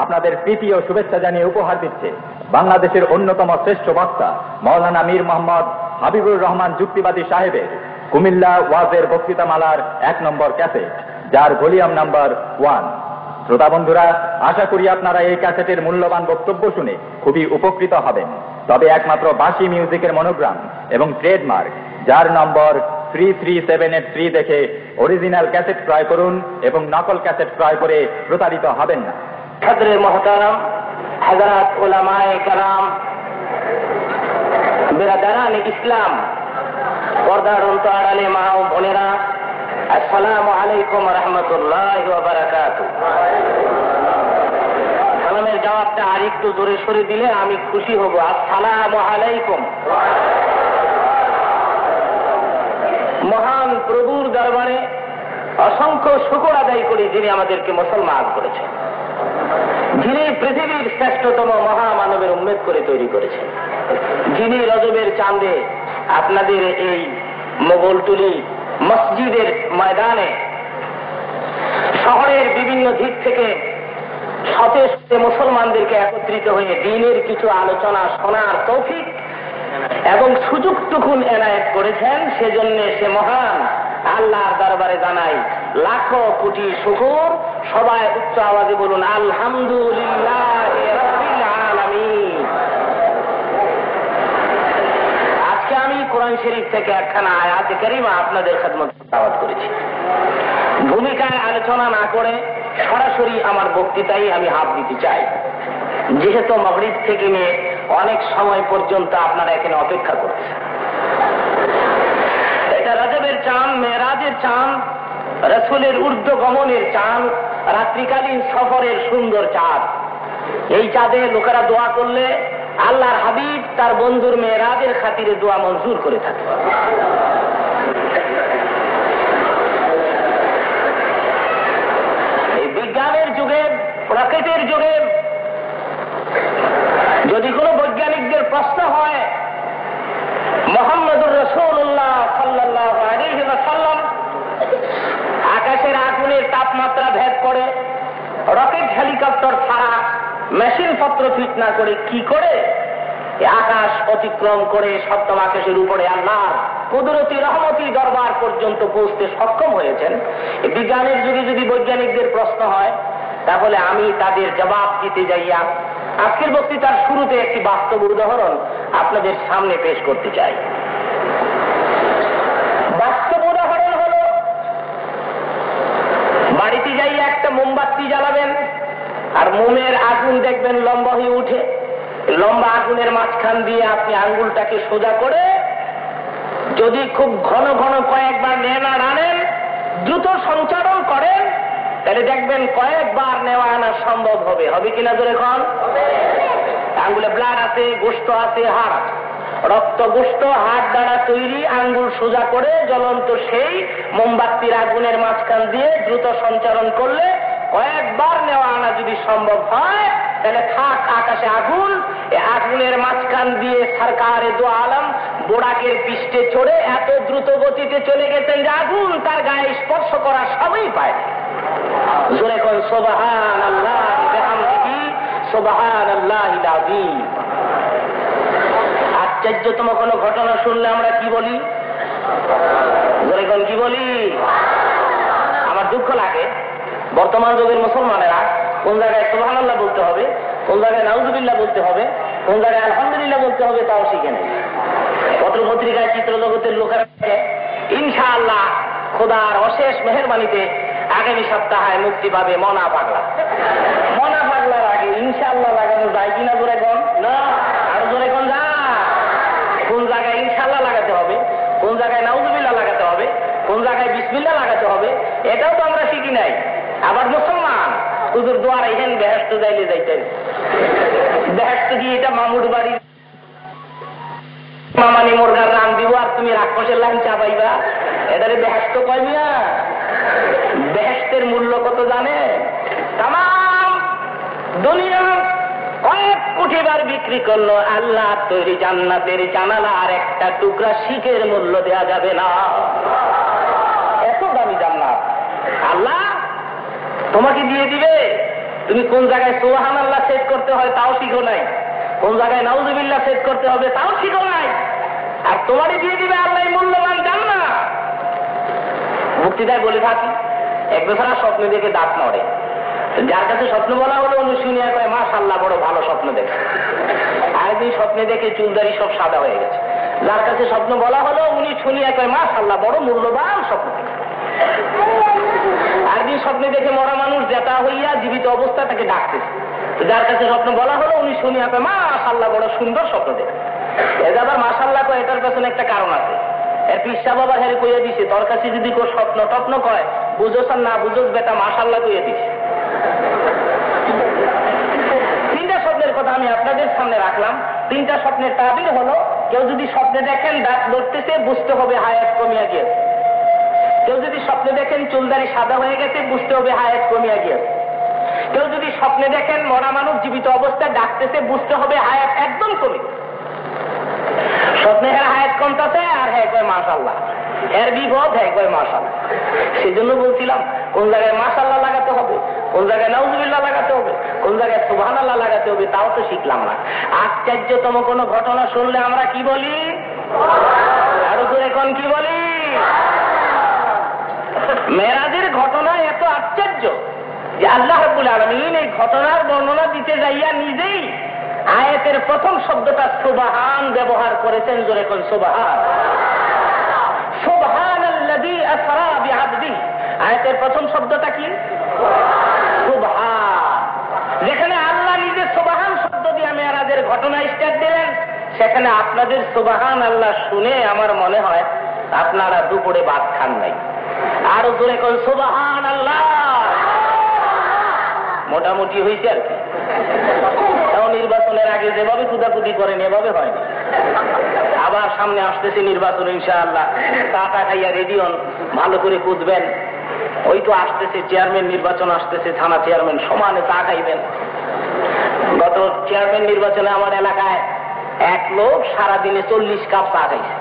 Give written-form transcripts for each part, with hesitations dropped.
আপনাদের প্রীতি ও শুভেচ্ছা জানিয়ে উপহার দিচ্ছে বাংলাদেশের অন্যতম শ্রেষ্ঠ বক্তা মাওলানা মীর মোহাম্মদ হাবিবুর রহমান যুক্তিবাদী সাহেবের কুমিল্লা ওয়াজের বক্তৃতামালার 1 নম্বর ক্যাসেট, যার ভলিউম নাম্বার 1। শ্রোতা বন্ধুরা, আশা করি আপনারা এই ক্যাসেটের মূল্যবান বক্তব্য শুনে খুবই উপকৃত হবেন। তবে একমাত্র বাঁশি মিউজিকের মনোগ্রাম এবং ট্রেডমার্ক, যার নম্বর 33783 দেখে অরিজিনাল ক্যাসেট ক্রয় করুন এবং নকল ক্যাসেট ক্রয় করে প্রতারিত হবেন না। হযরত মুহতারাম, হযরত উলামায়ে কেরাম, বিরাদারান ইসলাম, পর্দার অন্তরালে মা ও বোনেরা, আসসালামু আলাইকুম ওয়া রাহমাতুল্লাহি ওয়া বারাকাতুহু। সালামের জবাবটা আর একটু জোরে সরে দিলে আমি খুশি হব। আসসালামু আলাইকুম। মহান প্রভুর দরবারে অসংখ্য শুকর আদায় করি, যিনি আমাদেরকে মুসলমান করেছেন, যিনি পৃথিবীর শ্রেষ্ঠতম মহামানবের উম্মত করে তৈরি করেছেন, যিনি রজবের চাঁদে আপনাদের এই মোগলটুলি মসজিদের ময়দানে শহরের বিভিন্ন দিক থেকে শতে শতে মুসলমানদেরকে একত্রিত হয়ে দ্বীনের কিছু আলোচনা শোনার তৌফিক এবং সুযোগটুকুন এনায়েত করেছেন, সেজন্য সে মহান আল্লাহর দরবারে জানাই লাখো কোটি শুকর। সবাই উচ্চ আওয়াজে বলুন আলহামদুলিল্লাহি রাব্বিল আলামিন। আজকে আমি কোরআন শরীফ থেকে একখানা আয়াতে কারিমা আপনাদের খেদমতে দাওয়াত করেছি। ভূমিকায় আলোচনা না করে সরাসরি আমার বক্তৃতায় আমি হাত দিতে চাই, যেহেতু মাগরিব থেকে নিয়ে অনেক সময় পর্যন্ত আপনারা এখানে অপেক্ষা করতেছেন। এটা রজবের চাঁদ, মেরাজের চাঁদ, রাসূলের ঊর্ধ্বগমনের চাঁদ, রাত্রিকালীন সফরের সুন্দর চাঁদ। এই চাঁদে লোকেরা দোয়া করলে আল্লাহর হাবিব তার বন্ধুর মেরাজের খাতিরে দোয়া মঞ্জুর করে থাকে। এই বিজ্ঞানের যুগে, রকেটের যুগে যদি কোন বৈজ্ঞানিকদের প্রশ্ন হয় মুহাম্মদুর রাসূলুল্লাহ সাল্লাল্লাহু আলাইহি ওয়াসাল্লাম আকাশের আগুনের তাপমাত্রা ভেদ করে রকেট হেলিকপ্টার ছাড়া মেশিন পত্র ফিট না করে কি করে আকাশ অতিক্রম করে সপ্তম আকাশের উপরে আল্লাহর কুদরতি রহমতি দরবার পর্যন্ত পৌঁছতে সক্ষম হয়েছেন, বিজ্ঞানের যুগে যদি বৈজ্ঞানিকদের প্রশ্ন হয়, তাহলে আমি তাদের জবাব দিতে যাইয়া আজকের বক্তৃতার শুরুতে একটি বাস্তব উদাহরণ আপনাদের সামনে পেশ করতে চাই। বাস্তব উদাহরণ হল, বাড়িতে যাইয়া একটা মোমবাতি জ্বালাবেন আর মোমের আগুন দেখবেন লম্বা হয়ে উঠে। লম্বা আগুনের মাঝখান দিয়ে আপনি আঙ্গুলটাকে সোজা করে যদি খুব ঘন ঘন কয়েকবার নেনা আনেন, দ্রুত সঞ্চারণ করেন, তাহলে দেখবেন কয়েকবার নেওয়া আনা সম্ভব হবে। হবে কিনা জোরে কন? আঙ্গুলে ব্লাড আছে, গোশত আছে, হাড় আছে, রক্ত গোশত হাড় দ্বারা তৈরি। আঙ্গুল সোজা করে জ্বলন্ত সেই মোমবাতির আগুনের মাঝখান দিয়ে দ্রুত সঞ্চারণ করলে কয়েকবার নেওয়া আনা যদি সম্ভব হয়, তাহলে থাক আকাশে আগুন। আগুনের মাঝখান দিয়ে সরকারে দো আলম বোরাকের পৃষ্ঠে চড়ে এত দ্রুত গতিতে চলে গেছেন যে আগুন তার গায়ে স্পর্শ করার সময় পায়। জোরে কন সুবহানাল্লাহ বিহামদিহি সুবহানাল্লাহিল আযীম। আশ্চর্যতম কোন ঘটনা শুনলে আমরা কি বলি? জোরে কন কি বলি? আমার দুঃখ লাগে বর্তমান যুগের মুসলমানেরা কোন জায়গায় সুবহানাল্লাহ বলতে হবে, কোন জায়গায় নাউযুবিল্লাহ বলতে হবে, কোন জায়গায় আলহামদুলিল্লাহ বলতে হবে তাও শিখে নেই। পত্র পত্রিকায় চিত্র জগতের লোকেরা ইনশাআল্লাহ খোদার অশেষ মেহেরবানিতে আগামী সপ্তাহে মুক্তি পাবে মনা পাগলা। মনা পাগলার আগে ইনশাআল্লাহ লাগানো যায় কিনা জোরে কোন? না, আরো জোরে কোন যা। কোন জায়গায় ইনশাআল্লাহ লাগাতে হবে, কোন জায়গায় নাউযুবিল্লাহ লাগাতে হবে, কোন জায়গায় বিসমিল্লাহ লাগাতে হবে, এটাও তো আমরা শিখি নাই। আবার মুসলমান হুজুর দোয়ার এখান বেহেশত যাইলে যাইতেন, বেহেশত গিয়ে এটা মামুর বাড়ির মামানি মুরগার রান দিব আর তুমি রাক্ষসের লাইন চাপাইবা, এটারে বেহেশত কয় মিয়া? বেহেশতের মূল্য কত জানে? তাম দুনিয়া কয়েক কোটি বার বিক্রি করলো, আল্লাহ তৈরি জান্নাতের জানালার একটা টুকরা শিখের মূল্য দেয়া যাবে না। এত দামি জান্নাত আল্লাহ তোমাকে দিয়ে দিবে, তুমি কোন জায়গায় সুবহানাল্লাহ সেট করতে হয় তাও শিখো নাই, কোন জায়গায় নাউযুবিল্লাহ সেট করতে হবে তাও শিখো নাই, আর তোমারই দিয়ে দিবে আল্লাহ মূল্যবান জান্নাত। মুক্তিদায় বলে থাকি, এক বেচারা স্বপ্নে দেখে দাঁত নড়ে, যার কাছে স্বপ্ন বলা হলো উনি শুনিয়া কয় মাশাআল্লাহ বড় ভালো স্বপ্ন দেখে। আরেকদিন স্বপ্নে দেখে চুলদারি সব সাদা হয়ে গেছে, যার কাছে স্বপ্ন বলা হলো উনি শুনিয়া কয় মাশাআল্লাহ বড় মূল্যবান স্বপ্ন দেখে। আরেকদিন স্বপ্নে দেখে মরা মানুষ জেতা হইয়া জীবিত অবস্থা তাকে ডাকতেছে, যার কাছে স্বপ্ন বলা হলো উনি শুনিয়া কয় মাশাআল্লাহ বড় সুন্দর স্বপ্ন দেখে। এর আবার মাশাআল্লাহ কয় এটার পেছনে একটা কারণ আছে। এর পিসা বাবা হেরে কইয়া দিছে তোর কাছে যদি কেউ স্বপ্ন টপ্ন কয় বুঝোস আর না বুঝোস বেটা মাশাআল্লাহ কইয়া দিছে। তিনটা স্বপ্নের কথা আমি আপনাদের সামনে রাখলাম। তিনটা স্বপ্নের তাবির হলো, কেউ যদি স্বপ্নে দেখেন দাঁত লড়তেছে বুঝতে হবে হায়াত কমিয়া গিয়েছে, কেউ যদি স্বপ্নে দেখেন চুলদারি সাদা হয়ে গেছে বুঝতে হবে হায়াত কমিয়া গিয়েছে, কেউ যদি স্বপ্নে দেখেন মরা মানুষ জীবিত অবস্থায় ডাকতেছে বুঝতে হবে হায়াত একদম কমে। স্বপ্নে এর হায়াত কমতেছে আর হ্যাঁ কয় মাশাআল্লাহ, এর বিপদ হ্যাঁ কয় মাশাআল্লাহ। সেই জন্য বলছিলাম কোন জায়গায় মাশাআল্লাহ লাগাতে হবে, কোন জায়গায় নাউযুবিল্লাহ লাগাতে হবে, কোন জায়গায় সুবহানাল্লাহ লাগাতে হবে তাও তো শিখলাম না। আশ্চর্যতম কোন ঘটনা শুনলে আমরা কি বলি, আরো তো এখন কি বলি? মেরাজের ঘটনা এত আশ্চর্য যে আল্লাহ রাব্বুল আলামিন এই ঘটনার বর্ণনা দিতে যাইয়া নিজেই আয়াতের প্রথম শব্দটা সুবহান ব্যবহার করেছেন। জোরে কোন সুবহান। সুবহানাল্লাযী আসরা বিআবদিহি, আয়াতের প্রথম শব্দটা কি? সুবহান। যেখানে আল্লাহ নিজে সুবহান শব্দ দিয়ে মেরাজের ঘটনা স্টার্ট দিলেন, সেখানে আপনাদের সুবহান আল্লাহ শুনে আমার মনে হয় আপনারা দুপুরে ভাত খান নাই। আরো জোরে কোন সুবহান আল্লাহ। মোটামুটি হয়েছে আর কি। নির্বাচনের আগে যেভাবে কুদাকুদি করেন এভাবে হয়নি। আবার সামনে আসতেছে নির্বাচন, ইনশাআল্লাহ টাকা খাইয়া রেডি হন, ভালো করে কুদবেন। ওই তো আসতেছে চেয়ারম্যান নির্বাচন আসতেছে, থানা চেয়ারম্যান সমানে চা খাইবেন। গত চেয়ারম্যান নির্বাচনে আমার এলাকায় এক লোক সারাদিনে 40 কাপ চা খাইছে।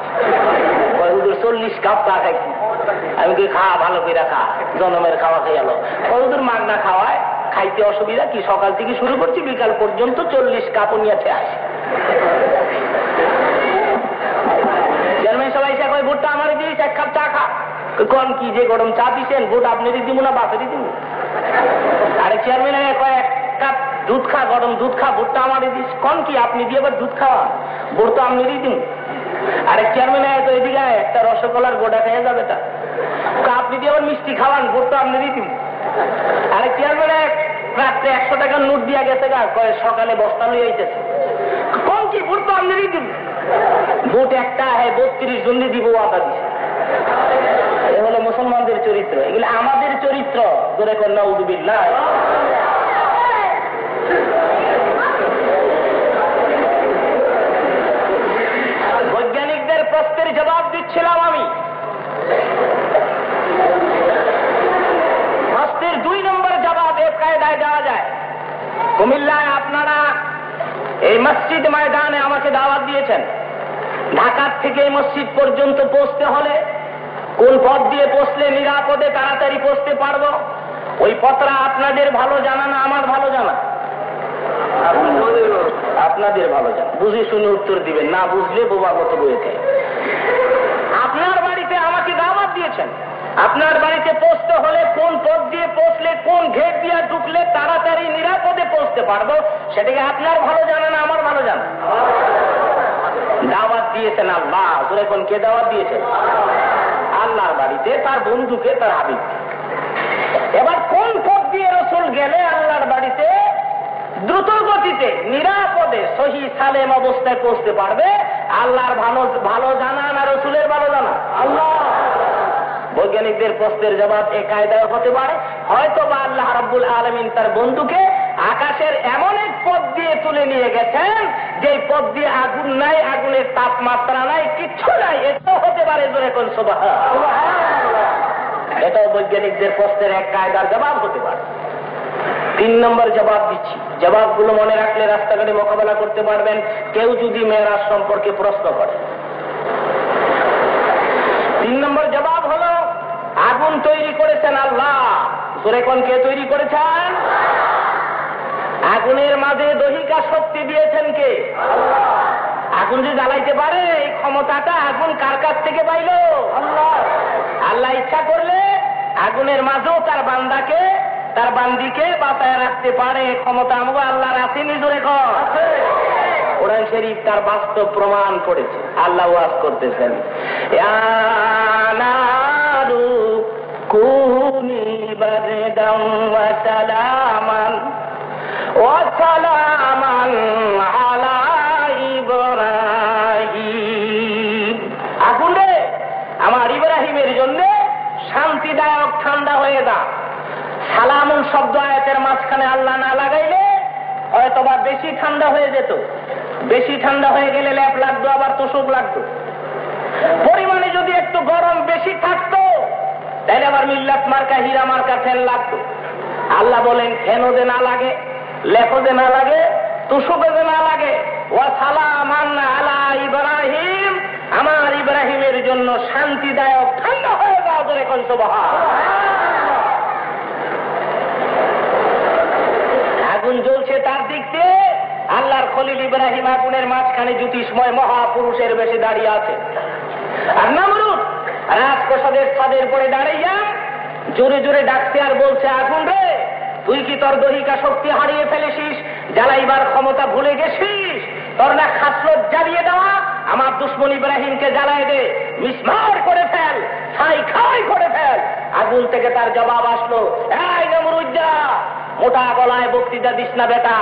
40 কাপ চা খাইছি। আমি কি খা ভালো করে খা, জনমের খাওয়া খাইয়ালো। কতদূর মাগনা খাওয়ায়, খাইতে অসুবিধা কি, সকাল থেকে শুরু করছি বিকাল পর্যন্ত 40 কাপ নিয়ে আসে। চেয়ারম্যান সবাই এসে কয় ভোটটা আমার দিয়েছ, এক কাপ চা খা। কোন কি যে গরম চা দিচ্ছেন, ভোট আপনারই দিব না বাপেরই দিব? আরে চেয়ারম্যান কয় এক কাপ দুধ খা, গরম দুধ খা, ভোটটা আমারই দিস। কোন কি আপনি দিয়ে আবার দুধ খাওয়া, ভোট তো আপনারই দিব। আরেক চেয়ারম্যান তো এদিকে একটা রসগোল্লার গোটা খেয়ে যাবে, তা আপনি দিয়ে আবার মিষ্টি খাওয়ান, ভোট তো আপনারই দিব। আরেক চেয়ারম্যান রাত্রে 100 টাকার নোট দিয়া গেছে, কয় সকালে বস্তা লই আইতেছে। কোন কি ভোট তো আপনারই দিব? ভোট একটা হ্যাঁ 32 জন দিব, আদা দিছে। এ হলো মুসলমানদের চরিত্র, এগুলো আমাদের চরিত্র। জোরে কোন নাউযুবিল্লাহ। বৈজ্ঞানিকদের প্রশ্নের জবাব দিচ্ছিলাম আমি। প্রশ্নের 2 নম্বর জবাব এ কায়দায় দেওয়া যায়। কুমিল্লায় আপনারা এই মসজিদ ময়দানে আমাকে দাওয়াত দিয়েছেন। ঢাকার থেকে এই মসজিদ পর্যন্ত পৌঁছতে হলে কোন পথ দিয়ে পৌঁছলে নিরাপদে তাড়াতাড়ি পৌঁছতে পারবো, ওই পথটা আপনাদের ভালো জানা না আমার ভালো জানা? আপনাদের ভালো জানা। বুঝে শুনে উত্তর দিবেন, না বুঝলে বোবা মতো বইতে। আপনার বাড়িতে আমাকে দাওয়াত দিয়েছেন, আপনার বাড়িতে পৌঁছতে হলে কোন পথ দিয়ে পৌঁছলে, কোন গেট দিয়ে ঢুকলে তাড়াতাড়ি নিরাপদে পৌঁছতে পারবো, সেটাকে আপনার ভালো জানা না আমার ভালো জানা? দাওয়াত দিয়েছেন আল্লাহ। জোরে কোন কে দাওয়াত দিয়েছেন? আল্লাহর বাড়িতে তার বন্ধুকে, তার হাবিব। এবার কোন পথ দিয়ে রাসূল গেলে আল্লাহর বাড়িতে দ্রুত গতিতে নিরাপদে সহি সালেম অবস্থায় পৌঁছতে পারবে, আল্লাহর ভালো জানা না রাসূলের ভালো জানা? আল্লাহ। বৈজ্ঞানিকদের প্রশ্নের জবাব এ কায়দায় হতে পারে, হয়তো বা আল্লাহ রাব্বুল আলামিন তার বন্ধুকে আকাশের এমন এক পথ দিয়ে তুলে নিয়ে গেছেন যে পথ দিয়ে আগুন নাই, আগুনের তাপমাত্রা নাই, কিচ্ছু নাই। এটাও হতে পারে। জোরে কোন সুবহানাল্লাহ। এটাও বৈজ্ঞানিকদের প্রশ্নের এক কায়দার জবাব হতে পারে। 3 নম্বর জবাব দিচ্ছি, জবাবগুলো মনে রাখলে রাস্তাঘাটে মোকাবেলা করতে পারবেন কেউ যদি মেরাজ সম্পর্কে প্রশ্ন করে। 3 নম্বর জবাব হলো আগুন তৈরি করেছেন আল্লাহ। জোরে কোন কে তৈরি করেছেন? আগুনের মাঝে দহিকা শক্তি দিয়েছেন কে? আগুন যে জ্বালাইতে পারে এই ক্ষমতাটা আগুন কার কাছ থেকে পাইল? আল্লাহ ইচ্ছা করলে আগুনের মাঝেও তার বান্দাকে তার বান্দিকে বাঁচায় রাখতে পারে ক্ষমতা আমাকে আল্লাহর আসেনি। জোরে কর। কোরআন শরীফ তার বাস্তব প্রমাণ করেছে। আল্লাহ ওয়াজ করতেছেন, ইয়া নারু কুনি বারদাম ওয়া সালামান ওয়া সালামান আলা ইব্রাহিম। আগুন রে, আমার ইব্রাহিমের জন্য শান্তিদায়ক ঠান্ডা হয়ে যা। সালামুন শব্দ আয়াতের মাঝখানে আল্লাহ না লাগাইলে হয়তোবা বেশি ঠান্ডা হয়ে যেত। বেশি ঠান্ডা হয়ে গেলে ল্যাপ লাগতো, আবার তোষক লাগতো। পরিমাণে যদি একটু গরম বেশি থাকতো তাহলে আবার মিল্লাত মার্কা হীরা মার্কা ফ্যান লাগতো। আল্লাহ বলেন ফ্যানও যে না লাগে, ল্যাপও যে না লাগে, তোষকও যে না লাগে। ওয়া সালামান আলা ইব্রাহিম, আমার ইব্রাহিমের জন্য শান্তিদায়ক ঠান্ডা হয়ে যাও। ধরে কোন সুবহান। আগুন জ্বলছে তার দিক দিয়ে, আল্লাহর খলিল ইব্রাহিম আগুনের মাঝখানে জ্যোতিষময় মহাপুরুষের বেশে দাঁড়িয়ে আছে। আর নমরুদ রাজপ্রাসাদের ছাদের পরে দাঁড়িয়ে জোরে জোরে ডাকতে আর বলছে, আগুন রে, তুই কি তোর দহিকা শক্তি হারিয়ে ফেলেছিস? জ্বালাইবার ক্ষমতা ভুলে গেছিস? তোর না খাসলত জ্বালিয়ে দেওয়া? আমার দুশ্মন ইব্রাহিমকে জ্বালায় দে, মিসমার করে ফেল, ছাই খাই করে ফেল। আগুন থেকে তার জবাব আসলো, এই নমরুদ যা, মোটা গলায় বক্তৃতা দিস না বেটা।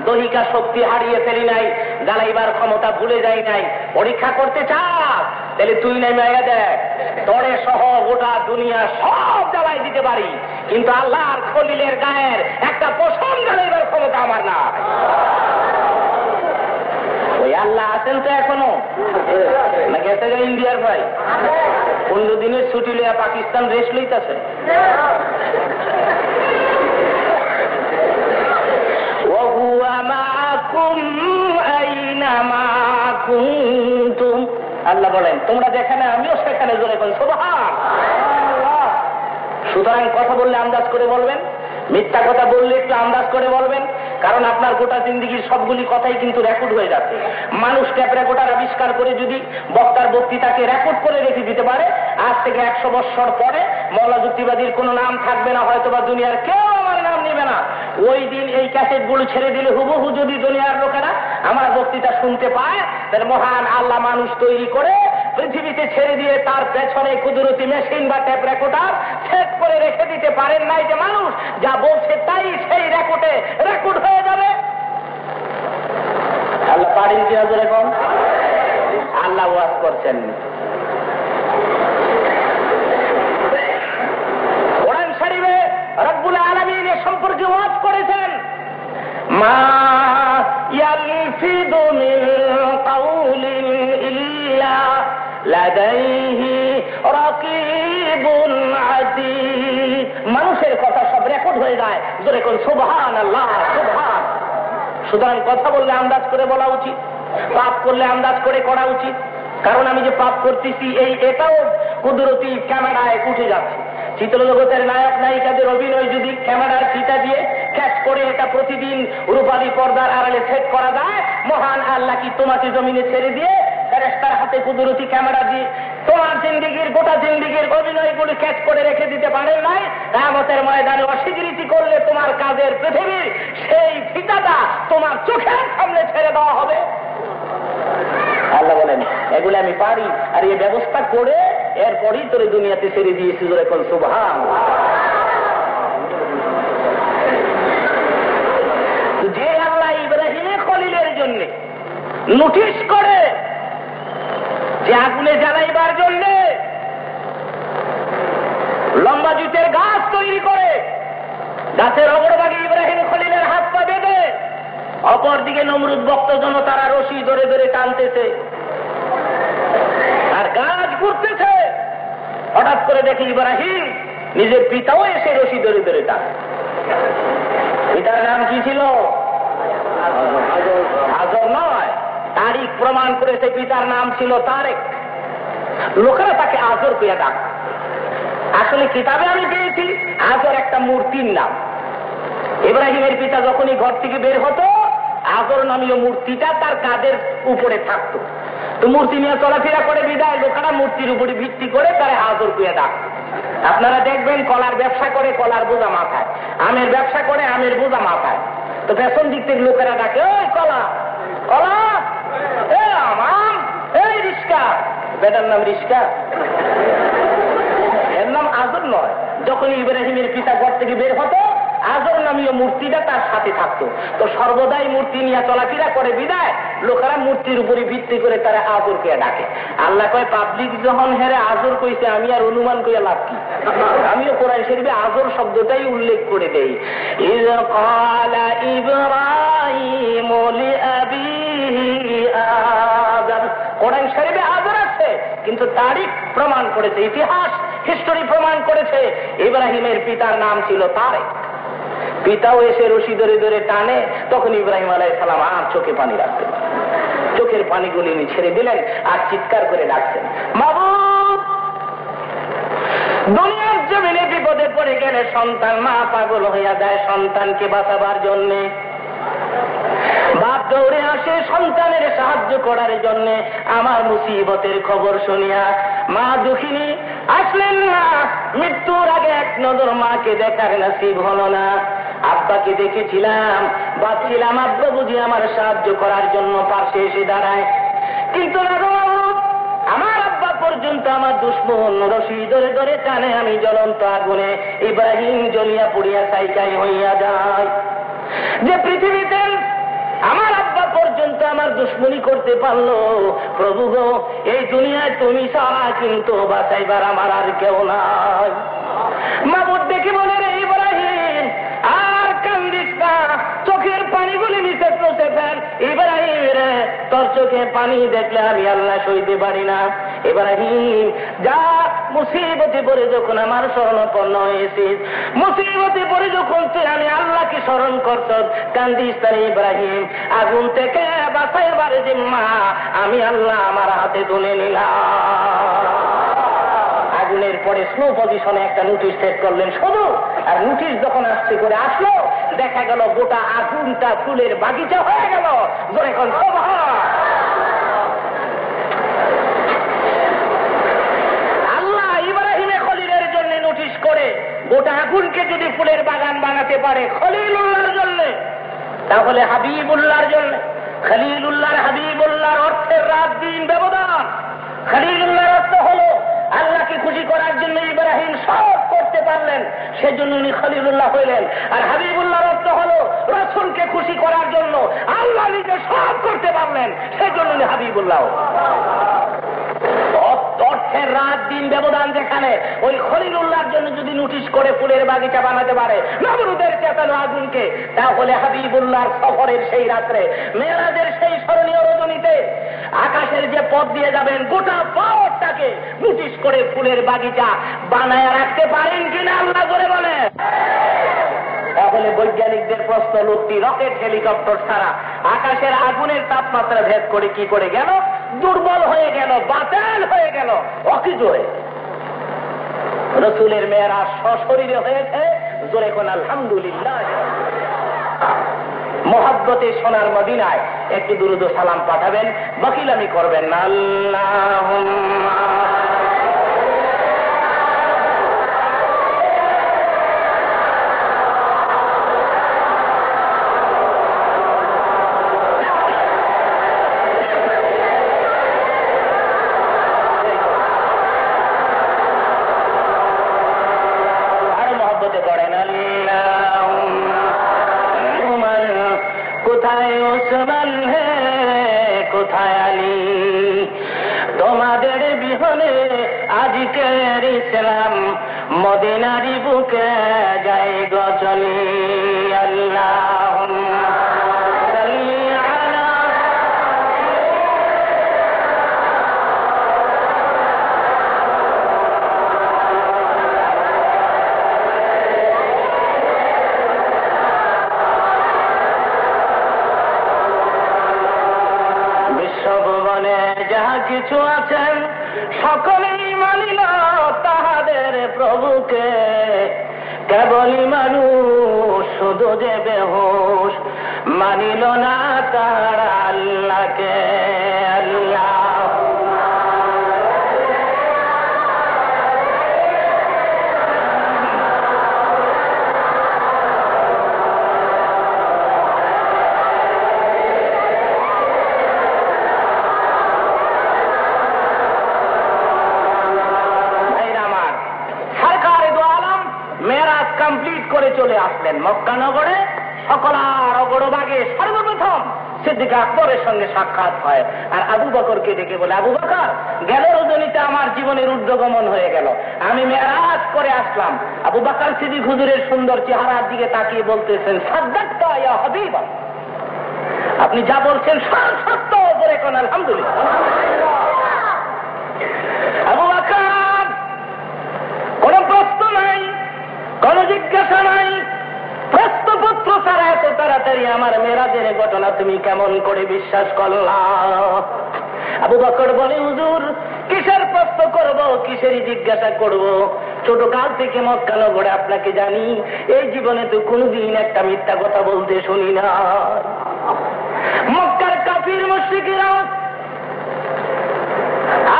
দহিকা শক্তি হারিয়ে ফেলি নাই, জ্বালাইবার ক্ষমতা ভুলে যাই নাই। পরীক্ষা করতে চাস তাহলে তুই নাই মেয়ে দেখ, তরে সহ গোটা দুনিয়া সব জ্বালাই দিতে পারি, কিন্তু আল্লাহর খলিলের গায়ের একটা পশম জ্বালাইবার ক্ষমতা আমার না। ওই আল্লাহ আছেন তো এখনো, না গেছে গা ইন্ডিয়ার ভাই? 15 দিনের ছুটি লিয়া পাকিস্তান রেস্ট লইতেছে। আল্লাহ বলেন তোমরা যেখানে আমিও সেখানে। জোরে বলেন সুবহান। সুতরাং কথা বললে আন্দাজ করে বলবেন, মিথ্যা কথা বললে একটু আন্দাজ করে বলবেন, কারণ আপনার গোটা জিন্দিগির সবগুলি কথাই কিন্তু রেকর্ড হয়ে যাচ্ছে। মানুষ ট্যাপ রেকর্ডার আবিষ্কার করে যদি বক্তার বক্তৃতাকে রেকর্ড করে রেখে দিতে পারে, আজ থেকে 100 বৎসর পরে মওলা যুক্তিবাদীর কোনো নাম থাকবে না, হয়তোবা দুনিয়ার কেউ আমার নাম নেবে না। ওই দিন এই ক্যাসেটগুলো ছেড়ে দিলে হুবহু যদি দুনিয়ার লোকেরা আমার বক্তৃতা শুনতে পায়, তাহলে মহান আল্লাহ মানুষ তৈরি করে পৃথিবীতে ছেড়ে দিয়ে তার পেছনে কুদরতি মেশিন বা ট্যাপ রেকর্ডার সেট করে রেখে দিতে পারেন নাই যে মানুষ যা বলছে তাই সেই রেকর্ডে রেকর্ড হয়ে যাবে। আল্লাহ পারেন কি আজ এখন? আল্লাহ ওয়াজ করছেন। কোরআন শরীফে রব্বুল আলামিন এ সম্পর্কে ওয়াজ করেছেন, মা ইয়ালফিদু মিন কাউলিন ইল্লা লাদাইহি রাকিবুন আতীদ। মানুষের কথা সব রেকর্ড হয়ে যায়। জোরে কোন সুবহানাল্লাহ, সুবহান। সুতরাং কথা বললে আন্দাজ করে বলা উচিত, পাপ করলে আন্দাজ করে করা উচিত। কারণ আমি যে পাপ করতেছি এটাও কুদরতি ক্যামেরায় উঠে যাচ্ছে। চিত্রজগতের নায়ক নায়িকাদের অভিনয় যদি ক্যামেরার ফিতা দিয়ে ক্যাচ করে এটা প্রতিদিন রূপালী পর্দার আড়ালে সেট করা যায়, মহান আল্লাহ কি তোমাকে জমিনে ছেড়ে দিয়ে ফেরেশতার হাতে কুদরতি ক্যামেরা দিয়ে তোমার জিন্দিগির গোটা জিন্দিগির অভিনয়গুলি ক্যাচ করে রেখে দিতে পারেন নাই? কিয়ামতের ময়দানে অস্বীকৃতি করলে তোমার কাজের পৃথিবীর সেই ফিতাটা তোমার চোখের সামনে ছেড়ে দেওয়া হবে। আল্লাহ বলেন এগুলো আমি পারি, আর এই ব্যবস্থা করে এরপরই তোর দুনিয়াতে ছেড়ে দিয়েছি। জোরে কোন সুবহান। যে আল্লাহ ইব্রাহিমের খলিলের জন্য নোটিশ করে যে আগুনে জ্বালাইবার জন্য লম্বা জুতের গাছ তৈরি করে গাছের অগ্রভাগে ইব্রাহিম খলিলের হাত পা বেঁধে, অপরদিকে নমরুদ ভক্ত জনতারা রশি ধরে ধরে টানতেছে আর গাছ ঘুরতেছে। হঠাৎ করে দেখে ইব্রাহিম নিজের পিতাও এসে রশি ধরে ধরে টানে। পিতার নাম কি ছিল? আজর নয়, তারিখ প্রমাণ করেছে পিতার নাম ছিল তারেক। লোকেরা তাকে আজর পেয়ে ডাক। আসলে কিতাবে আমি পেয়েছি আজর একটা মূর্তির নাম। ইব্রাহিমের পিতা যখনই ঘর থেকে বের হতো, আজর নামীয় মূর্তিটা তার কাঁধের উপরে থাকতো। তো মূর্তি নিয়ে চলাফেরা করে বিদায়, লোকেরা মূর্তির উপরে ভিত্তি করে তারা আজর কুয়ে ডাকত। আপনারা দেখবেন কলার ব্যবসা করে কলার বোঝা মাথায়, আমের ব্যবসা করে আমের বোঝা মাথায়। তো পেছন দিক থেকে লোকেরা ডাকে, ওই কলা কলা, এ আম, এই রিস্কা। বেটার নাম রিস্কা, এর নাম আজর নয়। যখন ইব্রাহিমের পিতা ঘর থেকে বের হতো, আজর নামীয় মূর্তিটা তার সাথে থাকতো। তো সর্বদাই মূর্তি নিয়ে চলাফেরা করে বিদায়, লোকেরা মূর্তির উপরে ভিত্তি করে তারা আজরকে ডাকে। আল্লাহ কয়, পাবলিক যখন হেরে আজর কইছে, আমি আর অনুমান কইয়া লাভ কি? আমিও কোরআন শরীফে আজর শব্দটাই উল্লেখ করে দেই। ইয ক্বালা ইব্রাহিম লিআবিহি আযর। কোরআন শরীফে আজর আছে, কিন্তু তারিখ প্রমাণ করেছে, ইতিহাস হিস্টোরি প্রমাণ করেছে ইব্রাহিমের পিতার নাম ছিল তারেক। পিতাও এসে রশি ধরে ধরে টানে, তখন ইব্রাহিম আলাইহিস সালাম আর চোখে পানি রাখতেন, চোখের পানিগুলি ছেড়ে দিলেন আর চিৎকার করে ডাকছেন, মাবুদ। দুনিয়ার জমিনে বিপদে পড়ে গেলে সন্তান, মা পাগল হইয়া যায় সন্তানকে বাঁচাবার জন্য, বাপ দৌড়ে আসে সন্তানের সাহায্য করার জন্য। আমার মুসিবতের খবর শুনিয়া মা দুঃখিনী আসলেন না, মৃত্যুর আগে এক নজর মাকে দেখার নসিব হলো না। আব্বাকে দেখেছিলাম, ভাবছিলাম আব্বা বুঝি আমার সাহায্য করার জন্য পাশে এসে দাঁড়ায়, কিন্তু না, আমার আব্বা পর্যন্ত আমার দুশ্মন রশি ধরে ধরে টানে, আমি জ্বলন্ত আগুনে ইব্রাহিম জ্বলিয়া পুড়িয়া ছাইকাই হইয়া যায়। যে পৃথিবীতে আমার আব্বা পর্যন্ত আমার দুশ্মনী করতে পারলো, প্রভু গো, এই দুনিয়ায় তুমি ছাড়া কিন্তু বাঁচাইবার আমার আর কেউ নাই। মাবুদ দেখে বলে, রে ইব্রাহিম, আর কান্দিস না, চোখের পানিগুলি নিচে পৌঁছে ফেল। ইব্রাহিম রে, তোর চোখে পানি দেখলে আমি আল্লাহ সইতে পারি না। ইব্রাহিম যা, মুসিবতে পড়ে যখন আমার শরণাপন্ন হয়েছিস, মুসিবতে পড়ে যখন তুই আমি আল্লাহকে স্মরণ করছ, কান্দিস তারে ইব্রাহিম, আগুন থেকে বাঁচাইবার জিম্মা আমি আল্লাহ আমার হাতে তুলে নিলাম। আগুনের পরে স্লো পজিশনে একটা নোটিশ সেট করলেন শুধু, আর নোটিশ যখন আসছে করে আসলো, দেখা গেল গোটা আগুনটা ফুলের বাগিচা হয়ে গেল। জোরে কোন সুবহান। আল্লাহ ইব্রাহিমে খলিলের জন্য নোটিশ করে গোটা আগুনকে যদি ফুলের বাগান বানাতে পারে খলিলুল্লাহর জন্য, তাহলে হাবিবুল্লাহর জন্য। খলিলুল্লাহর হাবিবুল্লাহর অর্থের রাত দিন ব্যবধান। খলিলুল্লাহর অর্থ হলো আল্লাহকে খুশি করার জন্য ইব্রাহিম সব করতে পারলেন, সেজন্য উনি খলিলুল্লাহ হইলেন। আর হাবিবুল্লাহর অর্থ হলো রাসূলকে খুশি করার জন্য আল্লাহ নিজে সব করতে পারলেন, সেজন্য উনি হাবিবুল্লাহ। অর্থের রাত দিন ব্যবধান যেখানে, ওই খলিলুল্লাহর জন্য যদি নোটিশ করে ফুলের বাগিচা বানাতে পারে নমরুদের চেতানো আগুনকে, তাহলে হাবিবুল্লাহর সফরের সেই রাত্রে, মেরাজের সেই স্মরণীয় রজনীতে আকাশের যে পথ দিয়ে যাবেন, গোটা পথটাকে নোটিশ করে ফুলের বাগিচা বানায় রাখতে পারেন কিনা আল্লাহ করে বলে। তাহলে বৈজ্ঞানিকদের প্রশ্ন, লোকটি রকেট হেলিকপ্টার ছাড়া আকাশের আগুনের তাপমাত্রা ভেদ করে কি করে গেল? দুর্বল হয়ে গেল, বাতিল হয়ে গেল, অকিজ হয়ে। রাসূলের মেরাজ সশরীরে হয়েছে। জোরে কোন আলহামদুলিল্লাহ। মোহাব্বতে সোনার মদিনায় একটু দুরূদ ও সালাম পাঠাবেন, বকিলামি করবেন না। আল্লাহুম্মা কোথায় আলী, তোমাদের বিহনে আজকের ইসলাম মদিনারি বুকে যায় গজলি। আল্লাহুম্মা সাল্লি আলা বিশ্বভুবনে যাহা কিছু আছেন সকলেই মানিল তাহাদের প্রভুকে, কেবলই মানুষ শুধু যে বেহুশ, মানিল না তারা আল্লাহকে। আল্লাহ কমপ্লিট করে চলে আসলেন মক্কা নগরে। সকলার অগরবাগে সর্বপ্রথম সিদ্দিক আকবরের সঙ্গে সাক্ষাৎ হয়। আর আবু বকরকে ডেকে বলে, আবু বকর, গেল রজনীতে আমার জীবনের ঊর্ধ্বগমন হয়ে গেল, আমি মেরাজ করে আসলাম। আবু বকর সিদ্দিক হুজুরের সুন্দর চেহারার দিকে তাকিয়ে বলতেছেন, সাদ্দাকতা ইয়া হাবিবা, আপনি যা বলছেন সব সত্য, বলে কোন আলহামদুলিল্লাহ। আবু বকর, কোন প্রশ্ন নাই, কোন জিজ্ঞাসা নাই, প্রশ্নপত্র ছাড়া এত তাড়াতাড়ি আমার মেরাজের ঘটনা তুমি কেমন করে বিশ্বাস করলা? আবু বকর বলে, হুজুর, কিসের প্রশ্ন করব, কিসেরই জিজ্ঞাসা করব? ছোট কাল থেকে মক্কা নগরে আপনাকে জানি, এই জীবনে তো কোনদিন একটা মিথ্যা কথা বলতে শুনি না। মক্কার কাফির মুশরিকরা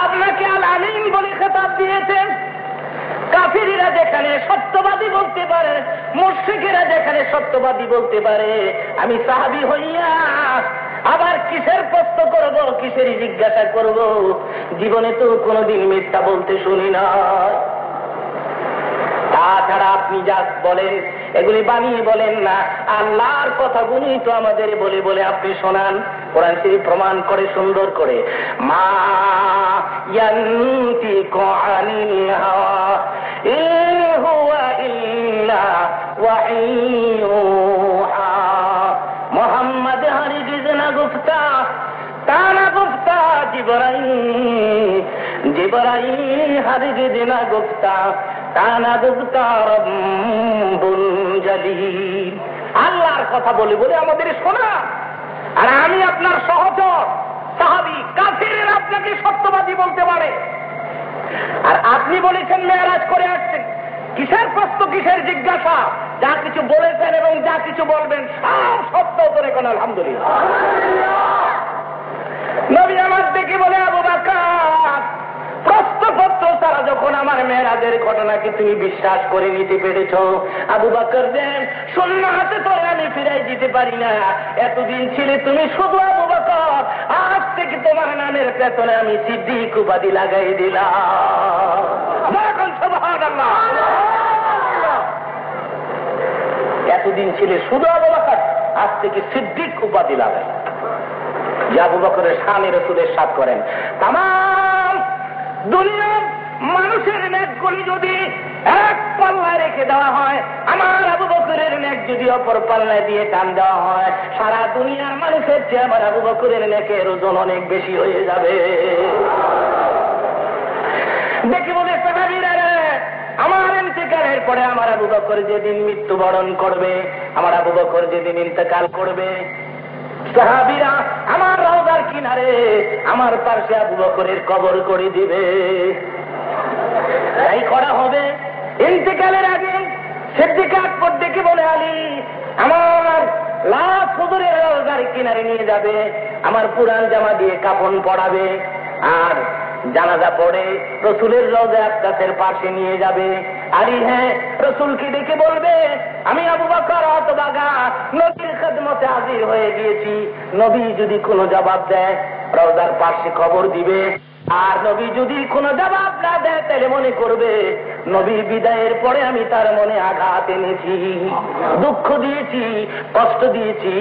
আপনাকে আল আমিন বলে খেতাব দিয়েছেন। কাফিরেরা যেখানে সত্যবাদী বলতে পারে, মুশরিকেরা যেখানে সত্যবাদী বলতে পারে, আমি সাহাবী হইয়া আবার কিসের প্রশ্ন করব, কিসেরই জিজ্ঞাসা করব? জীবনে তো কোনোদিন মিথ্যা বলতে শুনি না। তাছাড়া আপনি যা বলেন এগুলি বানিয়ে বলেন না, আল্লাহর কথাগুলি তো আমাদের বলে বলে আপনি শোনান। কোরআন শরীফ প্রমাণ করে সুন্দর করে, মা ইয়ানতিকু আনিল হাওয়া ইন হুয়া ইল্লা ওয়াহয়ুহা। মুহাম্মদ হরগিজ না গুফতা, তা না গুফতা জিবরাইল হরগিজ না গুফতা, আল্লাহর কথা বলে বলে আমাদের শোনা। আর আমি আপনার সহচর সাহাবী, কাফিরের আপনাকে সত্যবাদী বলতে পারে, আর আপনি বলেছেন মেরাজ করে আসছেন। কিসের প্রশ্ন, কিসের জিজ্ঞাসা? যা কিছু বলেছেন এবং যা কিছু বলবেন সব সত্য করে কোন আলহামদুলিল্লাহ। নবী আমার দেখে বলে, আবু বকর, প্রশ্নপত্র ছাড়া যখন আমার মেরাজের ঘটনাকে তুমি বিশ্বাস করে নিতে পেরেছ, আবু বকর দেন শূন্য হাতে তো আমি ফিরাই দিতে পারি না। এতদিন ছিলে তুমি শুধু আবু বকর, আজ থেকে তোমার নামের পেছনে আমি সিদ্দিক উপাধি লাগাই দিলাম। সুবহানাল্লাহ। এতদিন ছিলে শুধু আবু বকর, আজ থেকে সিদ্দিক উপাধি লাগাই। যে আবু বকরের শানে রাসূলের সাথ করেন। তামাম দুনিয়ার মানুষের নেকগুলি যদি এক পাল্লায় রেখে দেওয়া হয়, আমার আবু বকরের নেক যদি অপর পাল্লায় দিয়ে টান দেওয়া হয়, সারা দুনিয়ার মানুষের চেয়ে আমার আবু বকরের নেকের ওজন অনেক বেশি হয়ে যাবে। দেখি বলে সাহাবীরা, আমার ইন্তেকালের পরে আমার আবু বকর যেদিন মৃত্যুবরণ করবে, আমার আবু বকর যেদিন ইন্তেকাল করবে, সাহাবীরা আমার রওজার কিনারে আমার পাশে আবু বকরের কবর করে দিবে। তাই করা হবে। ইন্তেকালের আগে সিদ্দিক আকবর ডেকে বলে, আলী, আমার লাশ হুজুরের রওজার কিনারে নিয়ে যাবে, আমার পুরান জামা দিয়ে কাফন পরাবে, আর জানাজা পড়ে রসুলের রওজা আকদাসের পাশে নিয়ে যাবে। আলী হ্যাঁ, রসুলকে ডেকে বলবে, আমি আবু বকর হতভাগা নবীর খেদমতে হাজির হয়ে গিয়েছি। নবী যদি কোনো জবাব দেয়, রওজার পাশে খবর দিবে। আর নবী যদি কোনো জবাব না দেয়, তাহলে মনে করবে নবীর বিদায়ের পরে আমি তার মনে আঘাত এনেছি, দুঃখ দিয়েছি, কষ্ট দিয়েছি।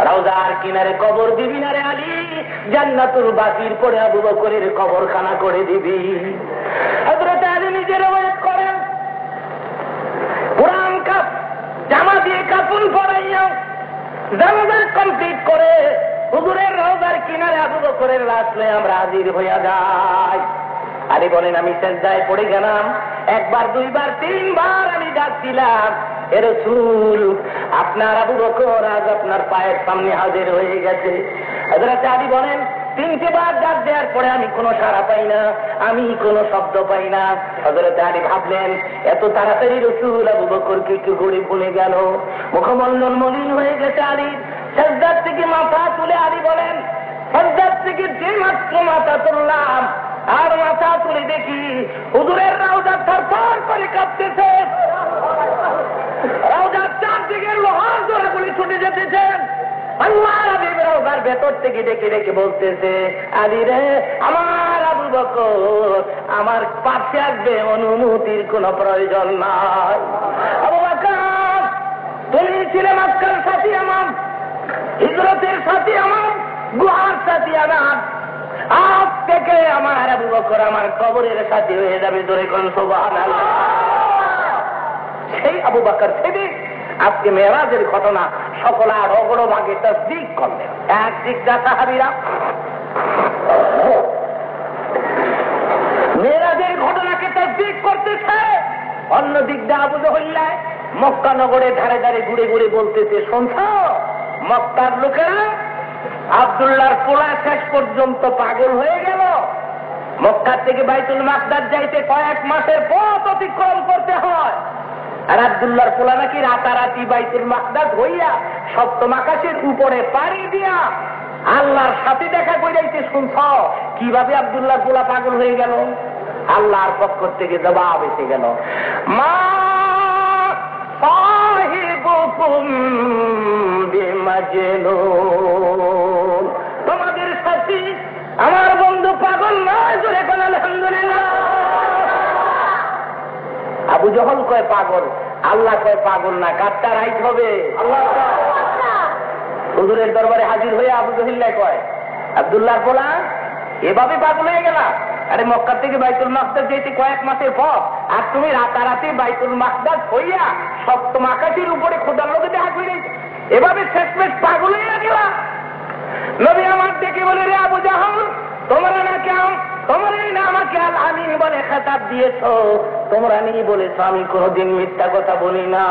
রওজার কিনারে কবর দিবি না রে আলী, জান্নাতুল বাকির পরে আবু বকরের কবরখানা করে দিবি। হযরত আলী নিজে রওয়ায়াত করেন, পুরান জামা দিয়ে কাফন পরাইয়া জানাজা কমপ্লিট করে হুজুরের রওজার কিনারে আবু বকরের লাশ লয়ে আমরা হাজির হইয়া যাই। আলী বলেন, আমি সেজদায় পড়ে গেলাম, একবার, দুইবার, তিনবার আমি ডাকছিলাম, এ রাসূল, আপনার আবু বকর আজ আপনার পায়ের সামনে হাজির হয়ে গেছে। হযরত আলী বলেন, 3টে বার ডাক দেওয়ার পরে আমি কোনো সাড়া পাই না, আমি কোনো শব্দ পাই না। হযরত আলী ভাবলেন এত তাড়াতাড়ি রাসূল আবু বকরকে কি করে ভুলে গেল। মুখমণ্ডল মলিন হয়ে গেছে আলীর। সাজদার থেকে মাথা তুলে আলী বলেন, সাজদার থেকে যে মাত্র মাথা তুললাম আর মাথা তুলে দেখি হুজুরের রওজা থরথর করে কাঁপতেছে, রওজার চারদিকে লোহার জোড়াগুলি ছুটে যেতেছেন। আল্লাহ হাবিব রওজার ভেতর থেকে ডেকে ডেকে বলতেছে, আলী রে আমার আবু বকর আমার পাশে আসবে, অনুমতির কোনো প্রয়োজন নাই। আবু বকর তুমি ছিলে মক্কার সাথী আমার, হিজরতের সাথী আমার, গুহার সাথী আমার। আজ থেকে আমার আবু বকর আমার কবরের সাথী হয়ে যাবে। জোরে কোন সুবহানাল্লাহ। সেই আবু বকর সেদিন আজকে মেরাজের ঘটনা সকল আর অগড় ভাগে তাসদীক করলেন। একদিক যা সাহাবীরা মেরাজের ঘটনাকে তাসদীক করতেছে, অন্যদিক দিয়ে আবু জাহল মক্কা নগরে ধারে ধারে ঘুরে ঘুরে বলতেছে, শুনছ মক্কার লোকেরা আব্দুল্লাহর পোলা শেষ পর্যন্ত পাগল হয়ে গেল। মক্কা থেকে বাইতুল মাকদাস যাইতে কয়েক মাসের পথ অতিক্রম করতে হয়, আর আব্দুল্লাহর পোলা নাকি রাতারাতি বাইতুল মাকদাস হইয়া সপ্তম আকাশের উপরে পাড়ি দিয়া আল্লাহর সাথে দেখা কইরাইতে। শুনছ কিভাবে আব্দুল্লাহর পোলা পাগল হয়ে গেল? আল্লাহর পক্ষ থেকে জবাব এসে গেল, মা সাহিবুকুম বিমাজনুন, তোমাদের সাথী আমার বন্ধু পাগল নয়। জোরে বল আলহামদুলিল্লাহ। আবু জহল কয় পাগল, আল্লাহ কয় পাগল না। কারটা রাইট হবে? আল্লাহ। হুজুরের দরবারে হাজির হয়ে আবু জহল কয়, আব্দুল্লাহর পোলা এভাবে পাগল হয়ে গেল? আরে মক্কা থেকে বাইতুল মাকদাস যেতে কয়েক মাসের পর, আর তুমি রাতারাতি বাইতুল মাকদাস হইয়া সপ্তম আকাশের উপরে খোদার লোকে দেখা করে এভাবে শেষমেশ পাগল হয়ে গেল। নবী আমার দেখে বলে, রে আবু জাহল তোমরা না কেউ তোমরাই না আমাকে আল আমিন বলে খেতাব দিয়েছ, তোমরা নিয়ে বলেছ আমি কোনদিন মিথ্যা কথা বলি না,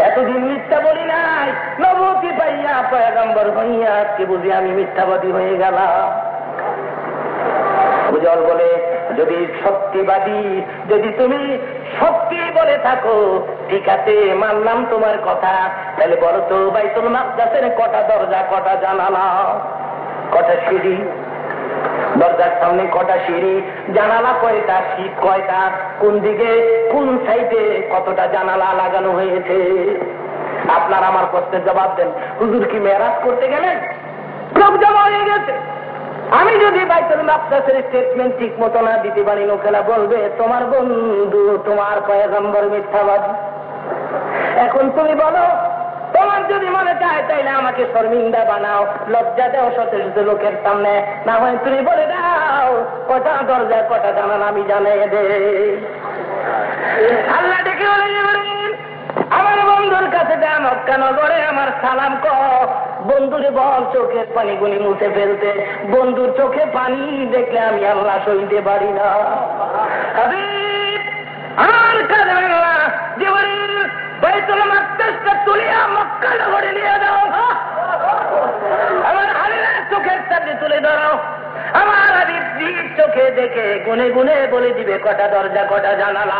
এতদিন মিথ্যা বলি নাই। নবুয়তি পাইয়া পয়গম্বর হইয়া আজকে বুঝি আমি মিথ্যাবাদী হয়ে গেলাম। আবু জাহল বলে, যদি সত্যিবাদী, যদি তুমি সত্যি বলে থাকো ঠিক আছে মানলাম তোমার কথা, তাহলে বলো তো বাইতুল মাকদাসের কটা দরজা, কটা জানালা, কটা সিঁড়ি? দরজার সামনে কটা সিঁড়ি, জানালা কয়টা, শীত কয়টা, কোন দিকে কোন সাইডে কতটা জানালা লাগানো হয়েছে? আপনার আমার প্রশ্নের জবাব দেন। হুজুর কি মেরাজ করতে গেলেন? সব জমা হয়ে গেছে। আমি যদি বাইতুল মাকদাসের স্টেটমেন্ট ঠিক মতো না দিতে পারি, লোকেরা বলবে তোমার বন্ধু তোমার পয়গম্বর মিথ্যাবাদী। এখন তুমি বলো, তোমার যদি মনে চায় তাইলে আমাকে শর্মিন্দা বানাও, লজ্জা দাও শত শত লোকের সামনে, না হয় তুমি বলে দাও কটা দরজা কটা জানালা আমি জানাই দে। আল্লাহ ডেকে বলেন, আমার বন্ধুর কাছে যা মক্কা নগরে আমার সালাম কর, বন্ধুরে বল চোখের পানি গুলি মুছে ফেলতে। বন্ধুর চোখে পানি দেখলে আমি আল্লাহ সইতে পারি না। আর কাঁদবেন না, জিবরিল বাইতুল মাকদাসটা তুলিয়া মক্কা নগরে নিয়ে যাও, আমার হাবিবের চোখের সামনে তুলে ধরো। আমার হাবিব নিজ চোখে দেখে গুনে গুনে বলে দিবে কটা দরজা কটা জানালা।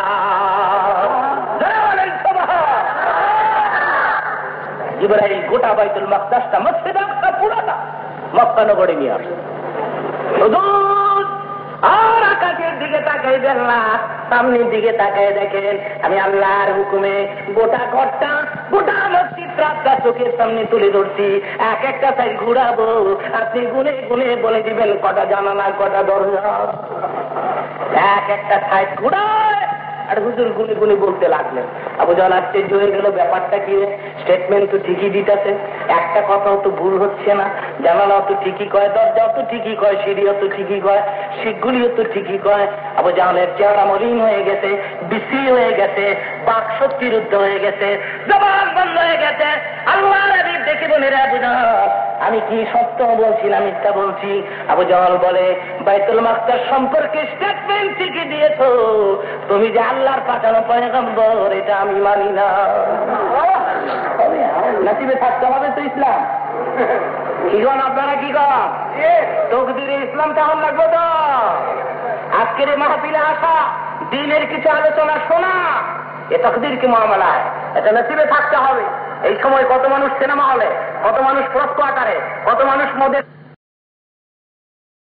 জিবরাইল গোটা বাইতুল মাকদাসটা মসজিদ আকসা পুরাটা মক্কা নগরে নিয়ে আসে। আর আকাশের দিকে তাকাইবেন না, সামনের দিকে তাকাই দেখেন আমি আল্লাহর হুকুমে গোটা ঘরটা গোটা মসজিদ রাতটা চোখের সামনে তুলে ধরছি। এক একটা সাইড ঘুরাবো, আপনি গুনে গুনে বলে দিবেন কটা জানালা কটা দরজা। এক একটা সাইড ঘুরায় আর হুজুর গুনে গুনে বলতে লাগলেন। আবু জাহল আশ্চর্য হয়ে গেল, ব্যাপারটা কি? স্টেটমেন্ট তো ঠিকই দিতেছে, একটা কথাও তো ভুল হচ্ছে না, জানালাও তো ঠিকই কয়, দরজাও তো ঠিকই কয়, সিঁড়িও তো ঠিকই কয়, শিখগুলিও তো ঠিকই কয়। আবু জাহলের চেহারা মলিন হয়ে গেছে, বিশ্রী হয়ে গেছে, বাক শক্তিরুদ্ধ হয়ে গেছে, জবান বন্ধ হয়ে গেছে। আল্লাহ নবী দেখে বলে, রে আবু জাহল আমি কি সত্য বলছি না মিথ্যা বলছি? আবু জাহল বলে, বাইতুল মাকদাস সম্পর্কে স্টেটমেন্ট ঠিকই দিয়েছো, তুমি যে আল্লাহর পাঠানো পয়গম্বর এটা আমি মানি না। নসিবে থাকতে হবে তো ইসলাম। কি কন আপনারা, কি কন? তকদিরে ইসলাম তখন লাগবে তো। আজকের এই মাহফিলে আসা, দিনের কিছু আলোচনা শোনা, এ তকদির কি মামলায়, এটা নসিবে থাকতে হবে। এই সময় কত মানুষ সিনেমা হলে, কত মানুষ প্রস্ক আকারে, কত মানুষ মদের